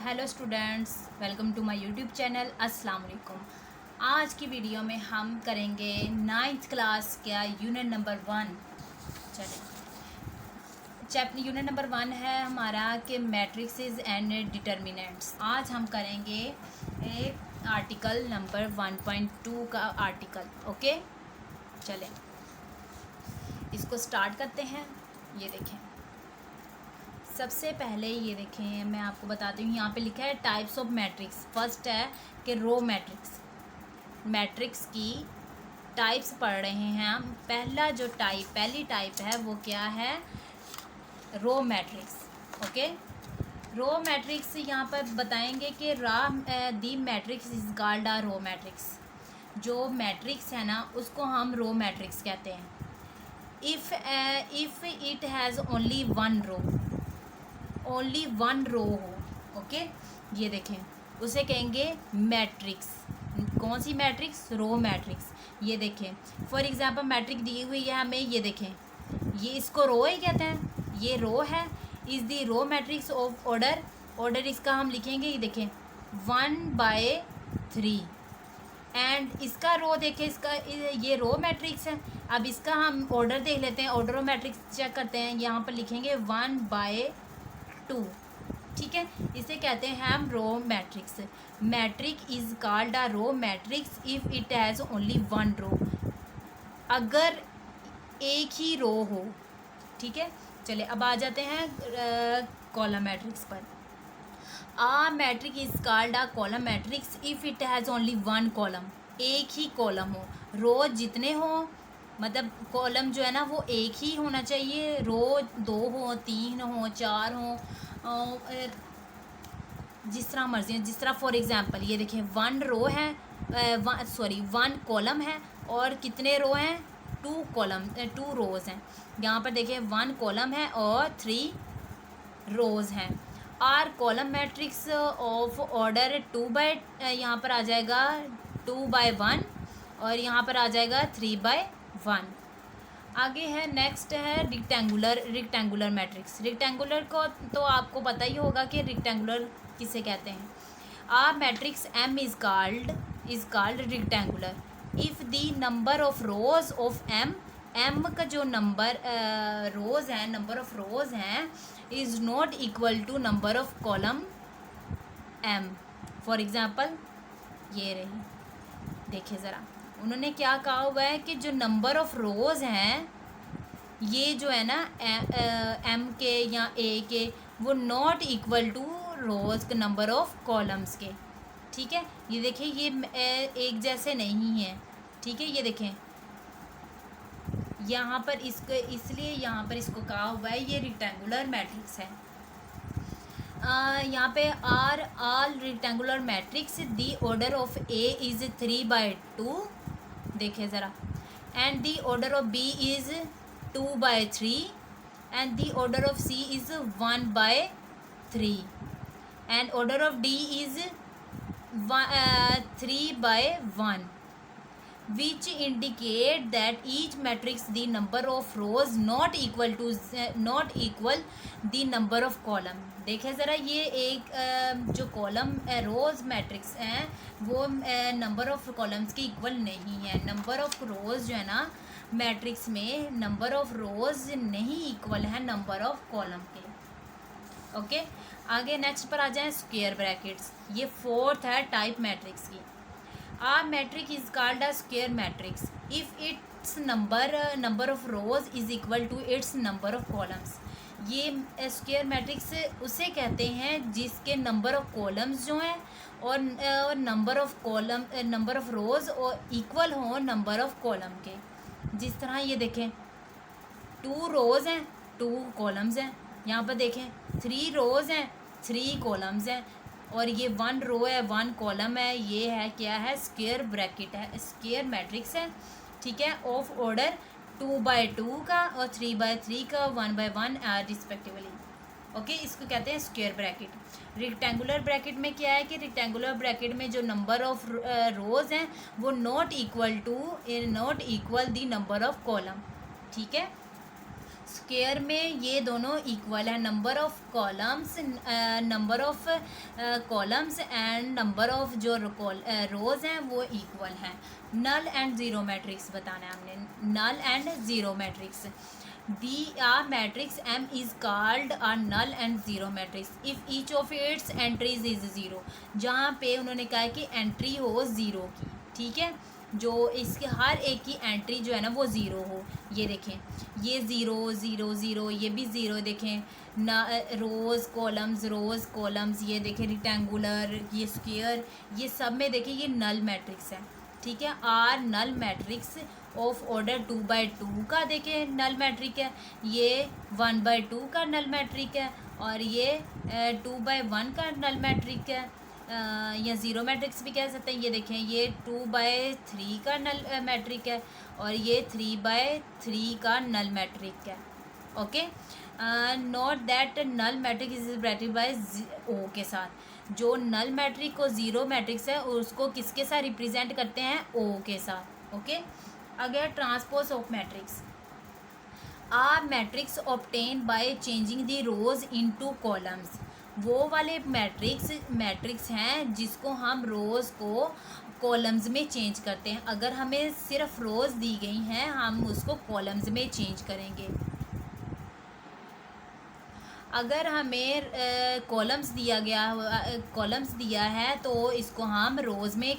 Hello students, welcome to my YouTube channel. अस्सलाम वालेकुम। आज की वीडियो में हम करेंगे 9th क्लास का यूनिट नंबर 1। चलें, चैप्टर यूनिट नंबर 1 है हमारा कि मैट्रिक्सेस एंड डिटर्मिनेंट्स। आज हम करेंगे एक आर्टिकल नंबर 1.2 का आर्टिकल। ओके, चलें इसको स्टार्ट करते हैं। ये देखें, सबसे पहले ये देखें, मैं आपको बताती हूँ। यहाँ पे लिखा है टाइप्स ऑफ मैट्रिक्स। फर्स्ट है कि रो मैट्रिक्स। मैट्रिक्स की टाइप्स पढ़ रहे हैं हम। पहली टाइप है वो क्या है? Row matrix. Okay, row matrix यहाँ पर बताएंगे कि the matrix is called a row matrix. जो मैट्रिक्स है ना उसको हम रो मैट्रिक्स कहते हैं। If it has only one row हो। ओके, ये देखें, उसे कहेंगे मैट्रिक्स। कौन सी मैट्रिक्स? Row matrix. ये देखें, फॉर एग्जांपल मैट्रिक्स दी हुई है हमें। ये देखें, ये इसको रो ही कहते हैं। ये रो है, is the row matrix of order इसका हम लिखेंगे। ये देखें 1/3 एंड इसका रो देखें, इसका ये रो मैट्रिक्स है। अब इसका हम ऑर्डर देख लेते हैं। ऑर्डर ऑफ मैट्रिक्स चेक करते हैं। यहाँ पर लिखेंगे 1/2। ठीक है, इसे कहते हैं हम row matrix. Matrix is called a row matrix if it has only one row. अगर एक ही रो हो। ठीक है, चलिए अब आ जाते हैं कॉलम मैट्रिक्स पर। A matrix is called a column matrix if it has only one column. एक ही कॉलम हो। रो जितने हो, मतलब कॉलम जो है ना वो एक ही होना चाहिए। रो 2 हो, 3 हो, 4 हो, जिस तरह मर्जी है। जिस तरह फॉर एग्जांपल ये देखें, 1 रो है, 1 कॉलम है और कितने रो हैं? 2 रोज़ हैं। यहाँ पर देखें 1 कॉलम है और 3 रोज़ हैं। Are column matrix of order 2/, यहाँ पर आ जाएगा 2/1 और यहाँ पर आ जाएगा 3/1। आगे है, नेक्स्ट है रिक्टेंगुलर मैट्रिक्स। रिक्टेंगुलर को तो आपको पता ही होगा कि रिक्टेंगुलर किसे कहते हैं। A matrix M is called rectangular if the number of rows of M का जो नंबर रोज हैं is not equal to number of column M. For example ये रही, देखिए ज़रा, उन्होंने क्या कहा हुआ है कि जो नंबर ऑफ रोज़ हैं ये जो है ना एम के या ए के, वो नॉट इक्वल टू रोज़ के नंबर ऑफ कॉलम्स के। ठीक है, ये देखिए, ये एक जैसे नहीं है। ठीक है, ये देखें यहाँ पर इसको, इसलिए यहाँ पर इसको कहा हुआ है ये रिक्टेंगुलर मैट्रिक्स है। यहाँ पे are all rectangular matrix the order of A is 3/2। देखिए ज़रा, and the order of B is 2/3 and the order of C is 1/3 and order of D is 3/1, which indicate that each matrix the number of rows not equal the number of column। देखें ज़रा, ये एक जो column रोज़ matrix हैं वो number of columns के equal नहीं है। नंबर ऑफ़ रोज़ जो है ना मैट्रिक्स में, नंबर ऑफ़ रोज़ नहीं इक्वल है नंबर ऑफ़ कॉलम के। ओके, आगे नेक्स्ट पर आ जाएं, स्क्वायर ब्रैकेट्स। ये फोर्थ है टाइप मैट्रिक्स की। A matrix is called a square matrix if its number of rows is equal to its number of columns. ये स्क्वायर मैट्रिक्स उसे कहते हैं जिसके नंबर ऑफ कॉलम्स जो हैं और नंबर ऑफ रोज और इक्वल हो नंबर ऑफ कॉलम के। जिस तरह ये देखें, 2 रोज़ हैं, 2 कॉलम्स हैं। यहाँ पर देखें 3 रोज़ हैं, 3 कॉलम्स हैं और ये 1 रो है, 1 कॉलम है। ये है क्या है? स्क्वायर ब्रैकेट है, स्क्वायर मैट्रिक्स है। ठीक है, ऑफ ऑर्डर 2/2 का और 3/3 का, 1/1 रिस्पेक्टिवली। ओके, इसको कहते हैं स्क्वायर ब्रैकेट। रेक्टेंगुलर ब्रैकेट में क्या है कि रेक्टेंगुलर ब्रैकेट में जो नंबर ऑफ रोज़ हैं वो not equal the number of column. ठीक है, स्क्वायर में ये दोनों इक्वल है, number of columns and number of जो रोज हैं वो इक्वल हैं। नल एंड ज़ीरो मैट्रिक्स बताना है हमने, null and zero matrix. a matrix M is called a null and zero matrix if each of its entries is zero। जहाँ पे उन्होंने कहा है कि एंट्री हो ज़ीरो की, ठीक है, जो इसके हर एक की एंट्री जो है ना वो ज़ीरो हो। ये देखें, ये ज़ीरो ज़ीरो ज़ीरो, ये भी ज़ीरो, देखें ना, रोज़ कॉलम्स, ये देखें रिक्टेंगुलर, ये स्क्वायर, ये सब में देखें ये नल मैट्रिक्स है, ठीक है। Are null matrix of order 2/2 का देखें नल मैट्रिक है, ये 1/2 का नल मैट्रिक है, और ये 2/1 का नल मैट्रिक है, या ज़ीरो मैट्रिक्स भी कह सकते हैं। ये देखें, ये 2/3 का नल मैट्रिक है, और ये 3/3 का नल मैट्रिक है। Okay, note that null matrix is represented by O के साथ। जो नल मैट्रिक को ज़ीरो मैट्रिक्स है उसको किसके साथ रिप्रेजेंट करते हैं, ओ के साथ। ओके, अगर transpose of matrix, a matrix obtain by changing the rows into columns. वो वाले मैट्रिक्स हैं जिसको हम रोज़ को कॉलम्स में चेंज करते हैं। अगर हमें सिर्फ रोज़ दी गई हैं हम उसको कॉलम्स में चेंज करेंगे। अगर हमें कॉलम्स दिया है तो इसको हम रोज़ में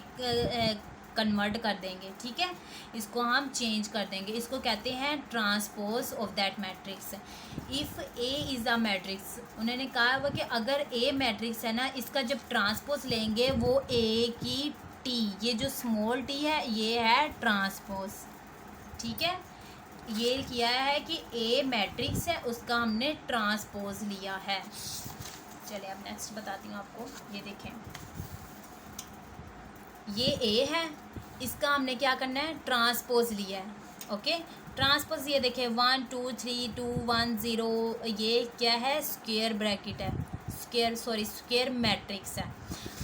कन्वर्ट कर देंगे, ठीक है, इसको हम चेंज कर देंगे। इसको कहते हैं transpose of that matrix. If A is a matrix, उन्होंने कहा हुआ कि अगर ए मैट्रिक्स है ना, इसका जब ट्रांसपोज लेंगे वो ए की टी, ये जो स्मॉल टी है ये है ट्रांसपोज, ठीक है। ये किया है कि ए मैट्रिक्स है उसका हमने ट्रांसपोज लिया है। चलिए अब नेक्स्ट बताती हूँ आपको। ये देखें, ये ए है, इसका हमने क्या करना है, ट्रांसपोज लिया है। ओके, ट्रांसपोज ये देखें 1 2 3 2 1 0, ये क्या है, स्क्वायर ब्रैकेट है, स्क्वायर मैट्रिक्स है।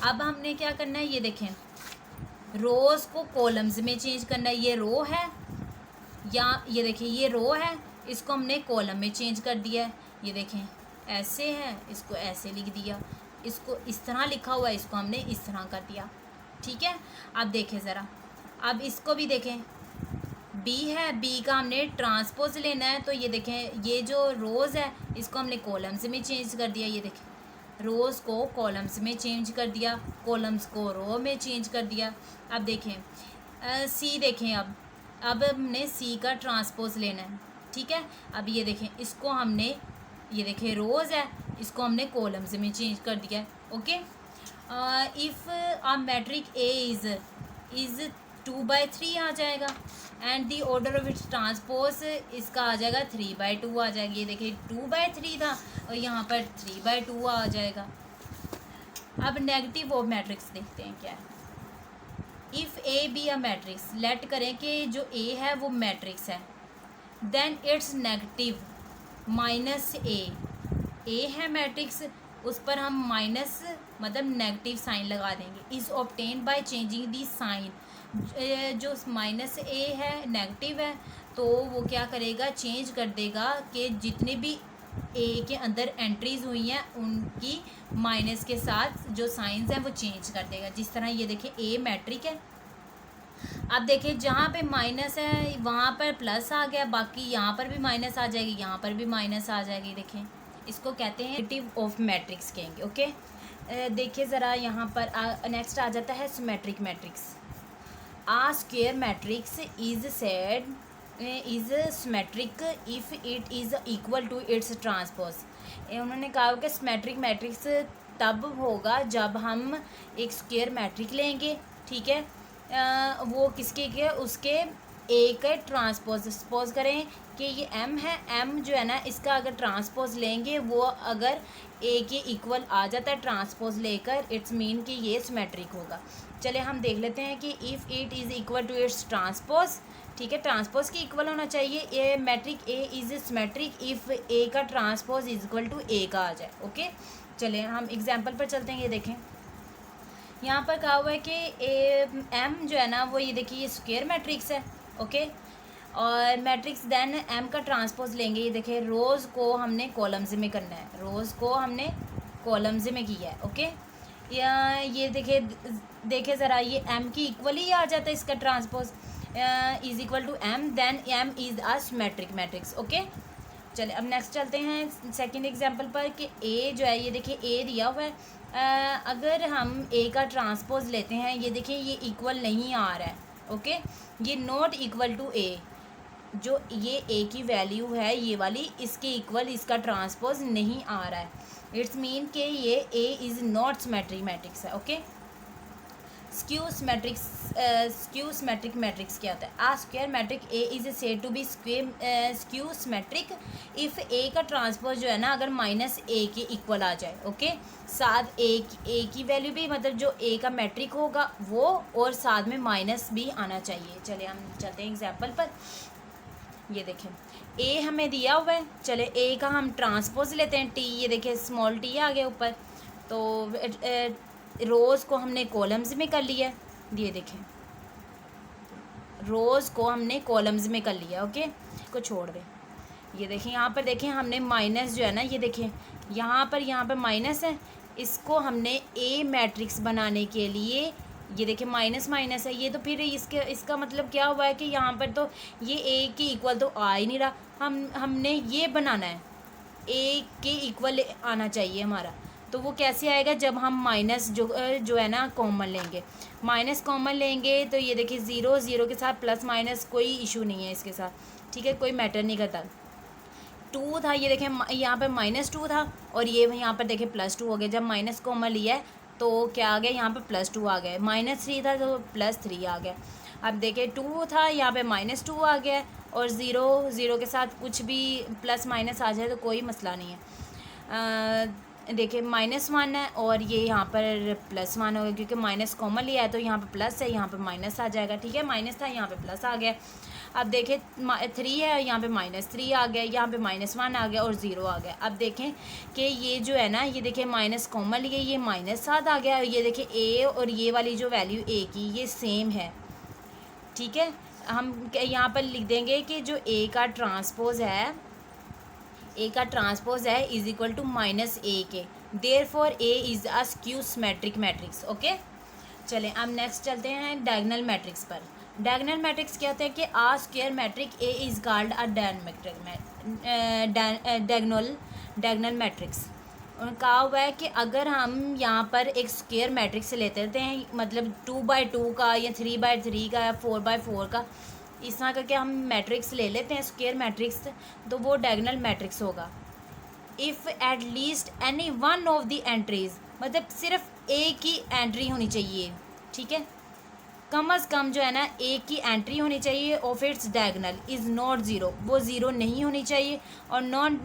अब हमने क्या करना है, ये देखें, रोज़ को कॉलम्स में चेंज करना है। ये रो है, या ये देखें ये रो है, इसको हमने कॉलम में चेंज कर दिया है। ये देखें ऐसे है, इसको ऐसे लिख दिया, इसको इस तरह लिखा हुआ है, इसको हमने इस तरह कर दिया, ठीक है। अब देखें ज़रा, अब इसको भी देखें, बी है, बी का हमने ट्रांसपोज लेना है। तो ये देखें, ये जो रोज़ है इसको हमने कॉलम्स में चेंज कर दिया। ये देखें, रोज़ को कॉलम्स में चेंज कर दिया, कॉलम्स को रो में चेंज कर दिया। अब देखें सी, देखें अब हमने सी का ट्रांसपोज लेना है, ठीक है। अब ये देखें, इसको हमने, ये देखें रोज़ है, इसको हमने कॉलम्स में चेंज कर दिया है। Okay, if a matric A is 2/3 आ जाएगा, and the order of its transpose इसका आ जाएगा 3/2 आ जाएगा। ये देखिए 2/3 था और यहाँ पर 3/2 आ जाएगा। अब नेगेटिव ऑफ मैट्रिक्स देखते हैं क्या है। If A B a matrix, let करें कि जो ए है वो मैट्रिक्स है, देन इट्स नेगेटिव -a है मैट्रिक्स, उस पर हम माइनस मतलब नेगेटिव साइन लगा देंगे। Is obtain by changing the sign, जो -a है नेगेटिव है तो वो क्या करेगा, चेंज कर देगा कि जितने भी ए के अंदर एंट्रीज़ हुई हैं उनकी माइनस के साथ जो साइंस हैं वो चेंज कर देगा। जिस तरह ये देखिए ए मैट्रिक है, अब देखिए जहाँ पे माइनस है वहाँ पर प्लस आ गया, बाकी यहाँ पर भी माइनस आ जाएगी, यहाँ पर भी माइनस आ जाएगी। देखें, इसको कहते हैं नेगेटिव ऑफ मैट्रिक्स कहेंगे। ओके, देखिए ज़रा यहाँ पर नेक्स्ट आ जाता है symmetric matrix. A square matrix is said is symmetric if it is equal to its transpose. उन्होंने कहा कि सिमेट्रिक मैट्रिक्स तब होगा जब हम एक स्क्वायर मैट्रिक लेंगे, ठीक है, वो किसके के, उसके ए का ट्रांसपोज। सपोज करें कि ये एम है, एम जो है ना इसका अगर ट्रांसपोज लेंगे वो अगर ए के इक्वल आ जाता है ट्रांसपोज लेकर, इट्स मीन कि ये सिमेट्रिक होगा। चले हम देख लेते हैं कि if it is equal to its transpose, ठीक है, ट्रांसपोज के इक्वल होना चाहिए। A matrix A is symmetric if A का transpose is equal to A का आ जाए। ओके, चले हम एग्जाम्पल पर चलते हैं। ये देखें, यहाँ पर कहा हुआ है कि एम जो है ना वो ये देखिए ये स्क्वायर मैट्रिक्स है। ओके, और मैट्रिक्स देन एम का ट्रांसपोज लेंगे। ये देखिए रोज़ को हमने कॉलम्स में करना है, रोज़ को हमने कॉलम्स में किया है। ओके, या ये देखिए ज़रा, ये एम की इक्वल ही आ जाता है इसका transpose, is equal to M, then M is a symmetric matrix. Okay, चले अब नेक्स्ट चलते हैं सेकंड एग्जांपल पर कि ए जो है, ये देखिए ए दिया हुआ है, अगर हम ए का ट्रांसपोज लेते हैं, ये देखिए ये इक्वल नहीं आ रहा है। ओके, ये नॉट इक्वल टू ए, जो ये ए की वैल्यू है ये वाली, इसके इक्वल इसका ट्रांसपोज नहीं आ रहा है। इट्स मीन कि ये A is not symmetric matrix है। ओके, स्क्यू सिमेट्रिक मैट्रिक्स क्या होता है? A square matrix A is said to be skew symmetric if A का ट्रांसपोज जो है ना, अगर माइनस ए के इक्वल आ जाए। ओके, साथ ए की वैल्यू भी, मतलब जो ए का मैट्रिक होगा वो, और साथ में माइनस भी आना चाहिए। चले हम चलते हैं एग्जाम्पल पर। ये देखें ए हमें दिया हुआ है, चले ए का हम ट्रांसपोज लेते हैं टी। ये देखें स्मॉल टी आ गया ऊपर, तो रोज़ को हमने कॉलम्स में कर लिया। ये देखें रोज़ को हमने कॉलम्स में कर लिया। ओके, इसको छोड़ दें। ये देखें यहाँ पर देखें हमने माइनस जो है ना, ये देखें यहाँ पर माइनस है, इसको हमने ए मैट्रिक्स बनाने के लिए, ये देखिए माइनस माइनस है ये, तो फिर इसका मतलब क्या हुआ है कि यहाँ पर तो ये ए के इक्वल तो आ ही नहीं रहा। हमने ये बनाना है, ए के इक्वल आना चाहिए हमारा। तो वो कैसे आएगा? जब हम माइनस जो है ना कॉमन लेंगे, माइनस कॉमन लेंगे तो ये देखिए ज़ीरो ज़ीरो के साथ प्लस माइनस कोई इशू नहीं है इसके साथ, ठीक है, कोई मैटर नहीं करता। टू था, ये देखें यहाँ पर -2 था, और ये यहाँ पर देखें +2 हो गया। जब माइनस कॉमन लिया है तो क्या आ गया? यहाँ पर +2 आ गया। -3 था तो +3 आ गया। अब देखें 2 था, यहाँ पे -2 आ गया, और ज़ीरो के साथ कुछ भी प्लस माइनस आ जाए तो कोई मसला नहीं है। देखिए -1 है, और ये यहाँ पर +1 हो गया, क्योंकि माइनस कॉमन लिया है तो यहाँ पे प्लस है, यहाँ पे माइनस आ जाएगा। ठीक है, माइनस था, यहाँ पे प्लस आ गया। अब देखें 3 है, यहाँ पे -3 आ गया, यहाँ पे -1 आ गया, और 0 आ गया। अब देखें कि ये जो है ना, ये देखिए माइनस कॉमन लिए, ये -7 आ गया। ये देखिए ए और ये वाली जो वैल्यू ए की ये सेम है। ठीक है, हम यहाँ पर लिख देंगे कि जो ए का ट्रांसपोज है, ए का ट्रांसपोज है इज इक्वल टू -a के, therefore A is a skew symmetric matrix. Okay, चलें अब नेक्स्ट चलते हैं डायगोनल मैट्रिक्स पर। डायगोनल मैट्रिक्स क्या होता है कि a square matrix A is called a diagonal matrix. कहा हुआ है कि अगर हम यहाँ पर एक स्क्वायर मैट्रिक्स लेते रहते हैं, मतलब 2x2 का या 3x3 का या 4x4 का, इस तरह करके हम मैट्रिक्स ले लेते हैं स्क्वायर मैट्रिक्स, तो वो डायगोनल मैट्रिक्स होगा। If at least any one of the entries, मतलब सिर्फ एक ही एंट्री होनी चाहिए। ठीक है, कम अज़ कम जो है ना एक ही एंट्री होनी चाहिए, of its diagonal is not zero, वो ज़ीरो नहीं होनी चाहिए, और non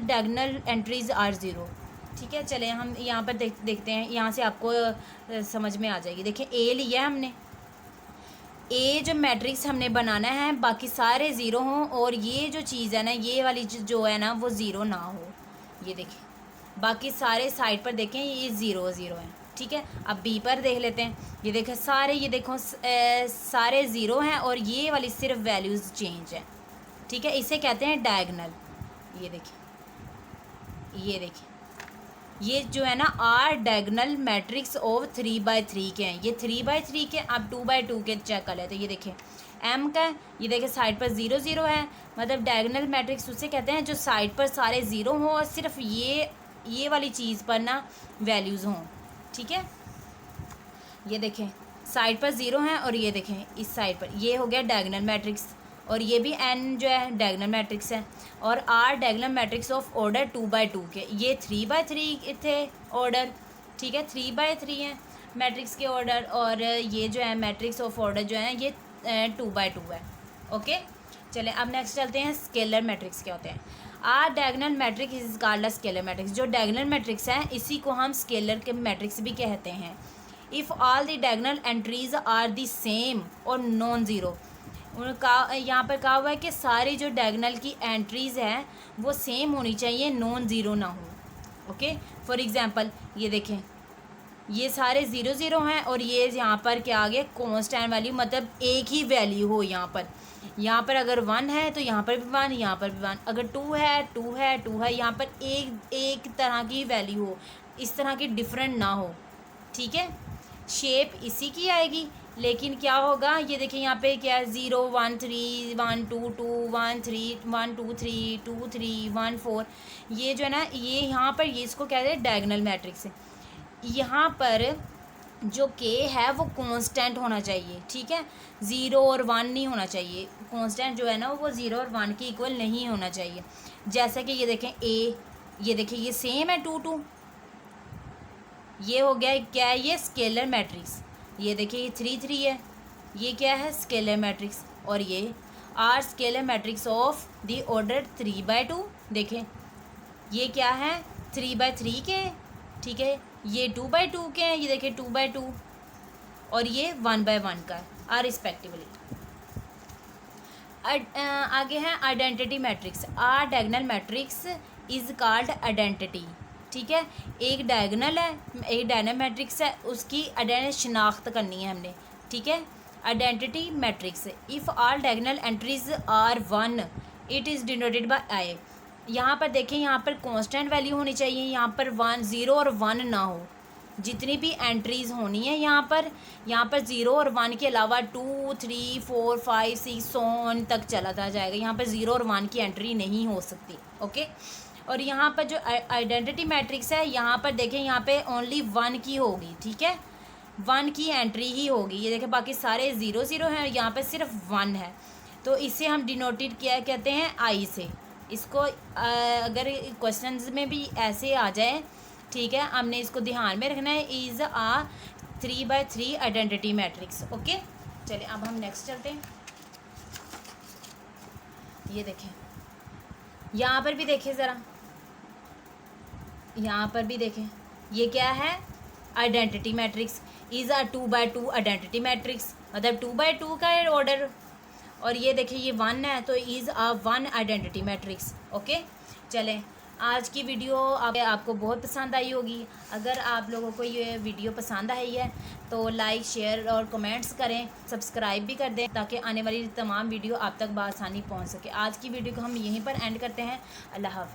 diagonal entries are zero. ठीक है, चले हम यहाँ पर देखते हैं, यहाँ से आपको समझ में आ जाएगी। देखिए ए लिया है हमने, ए जो मैट्रिक्स हमने बनाना है बाकी सारे ज़ीरो हों, और ये जो चीज़ है ना, ये वाली जो है ना वो ज़ीरो ना हो। ये देखें बाकी सारे साइड पर देखें ये ज़ीरो ज़ीरो हैं। ठीक है, अब बी पर देख लेते हैं। ये देखें सारे, ये देखो सारे ज़ीरो हैं, और ये वाली सिर्फ वैल्यूज़ चेंज है। ठीक है, इसे कहते हैं डायगोनल। ये देखें ये जो है ना are diagonal matrix of 3x3 के हैं। ये 3x3 के, अब 2x2 के चेक कर लेते हैं। ये देखें एम का, ये देखें साइड पर ज़ीरो ज़ीरो है, मतलब डायगोनल मैट्रिक्स उसे कहते हैं जो साइड पर सारे ज़ीरो हों और सिर्फ ये वाली चीज़ पर ना वैल्यूज़ हों। ठीक है, ये देखें साइड पर ज़ीरो हैं, और ये देखें इस साइड पर ये हो गया डायगोनल मैट्रिक्स, और ये भी एन जो है डायगोनल मैट्रिक्स है, और are diagonal matrix of order 2x2 के। ये 3x3 थे ऑर्डर। ठीक है, 3x3 हैं मैट्रिक्स के ऑर्डर, और ये जो है मैट्रिक्स ऑफ ऑर्डर जो है ये 2x2 है। ओके, चलें अब नेक्स्ट चलते हैं स्केलर मैट्रिक्स क्या होते हैं। Are diagonal matrix is called a scalar matrix. जो डायगोनल मैट्रिक्स है इसी को हम स्केलर के मैट्रिक्स भी कहते हैं। If all the diagonal entries are the same और नॉन ज़ीरो, उनका यहाँ पर कहा हुआ है कि सारी जो डायगोनल की एंट्रीज़ हैं वो सेम होनी चाहिए, नॉन ज़ीरो ना हो। ओके, फॉर एग्जांपल ये देखें ये सारे ज़ीरो ज़ीरो हैं, और ये यहाँ पर क्या आ गया कांस्टेंट वैल्यू, मतलब एक ही वैल्यू हो, यहाँ पर यहाँ पर अगर 1 है तो यहाँ पर भी 1, यहाँ पर भी 1, अगर 2 है 2 है 2 है, यहाँ पर एक तरह की वैल्यू हो, इस तरह की डिफरेंट ना हो, ठीक है। शेप इसी की आएगी, लेकिन क्या होगा ये देखिए यहाँ पे क्या है 0 1 3 1 2 2 1 3 1 2 3 2 3 1 4, ये जो है ना ये यहाँ पर ये इसको कहते हैं डायगोनल मैट्रिक्स। यहाँ पर जो के है वो कांस्टेंट होना चाहिए, ठीक है, 0 और 1 नहीं होना चाहिए। कांस्टेंट जो है ना वो 0 और 1 के इक्वल नहीं होना चाहिए। जैसे कि ये देखें ए, ये देखिए ये सेम है 2 2, ये हो गया क्या है ये स्केलर मैट्रिक्स। ये देखिए ये 3 3 है, ये क्या है स्केलर मैट्रिक्स, और ये are scalar matrix of the order 3/2। देखें ये क्या है 3/3 के, ठीक है, ये 2/2 के हैं, ये देखिए 2/2, और ये 1/1 का है, आर रिस्पेक्टिवली। आगे है identity matrix. Are diagonal matrix is called identity, ठीक है। एक डायगोनल है, एक डायगोनल मैट्रिक्स है, उसकी आइडेंटिटी शनाख्त करनी है हमने, ठीक है। Identity matrix if all diagonal entries are 1 it is denoted by I. यहाँ पर देखें यहाँ पर कांस्टेंट वैल्यू होनी चाहिए, यहाँ पर 1 0 और 1 ना हो। जितनी भी एंट्रीज़ होनी है यहाँ पर 0 और 1 के अलावा 2 3 4 5 6 7 तक चला जाएगा। यहाँ पर 0 और 1 की एंट्री नहीं हो सकती, ओके। और यहाँ पर जो आइडेंटिटी मैट्रिक्स है यहाँ पर देखें यहाँ पे ओनली 1 की होगी, ठीक है, 1 की एंट्री ही होगी। ये देखें बाकी सारे 0 0 हैं, यहाँ पर सिर्फ 1 है, तो इसे हम डिनोटेड किया कहते हैं आई से। इसको अगर क्वेश्चंस में भी ऐसे आ जाए, ठीक है, हमने इसको ध्यान में रखना है, is a 3/3 identity matrix, okay. चलिए अब हम नेक्स्ट चलते हैं। ये देखें यहाँ पर भी देखें ज़रा, यहाँ पर भी देखें ये क्या है identity matrix, is a 2/2 identity matrix, मतलब 2/2 का ऑर्डर, और ये देखिए ये 1 है तो is a 1 identity matrix, okay. चलें आज की वीडियो आपको बहुत पसंद आई होगी। अगर आप लोगों को ये वीडियो पसंद आई है तो लाइक शेयर और कमेंट्स करें, सब्सक्राइब भी कर दें ताकि आने वाली तमाम वीडियो आप तक बआसानी पहुंच सके। आज की वीडियो को हम यहीं पर एंड करते हैं। अल्लाह हाफ़िज़।